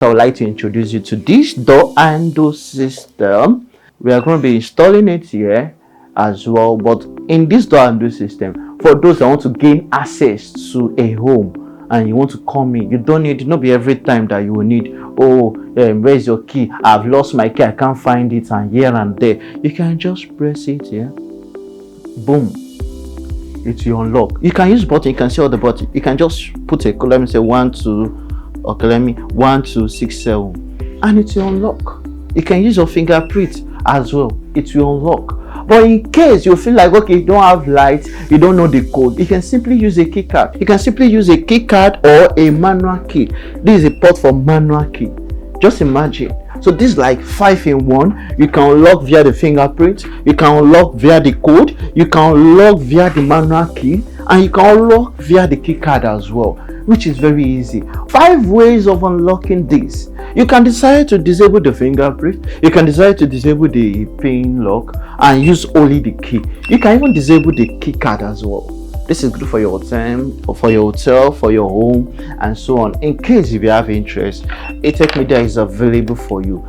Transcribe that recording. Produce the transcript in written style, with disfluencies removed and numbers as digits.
I would like to introduce you to this door handle system. We are going to be installing it here as well, but in this door handle system, for those that want to gain access to a home and you want to come in, you don't need, not be every time that you will need, where's your key? I've lost my key, I can't find it, and here and there. You can just press it here, boom, it will unlock. You can use button, you can see all the button. You can just put a code, let me say 1 2, okay, let me 1 2 6 7, and it will unlock. You can use your fingerprint as well, it will unlock. But in case you feel like, okay, you don't have light, you don't know the code, you can simply use a key card. You can simply use a key card or a manual key. This is a port for manual key. Just imagine. So this is like 5 in 1. You can unlock via the fingerprint, you can unlock via the code, you can unlock via the manual key, and you can unlock via the key card as well, which is very easy. 5 ways of unlocking this. You can decide to disable the fingerprint, you can decide to disable the pin lock and use only the key. You can even disable the key card as well. This is good for your hotel, for your home, and so on. In case if you have interest, ATEC Media is available for you.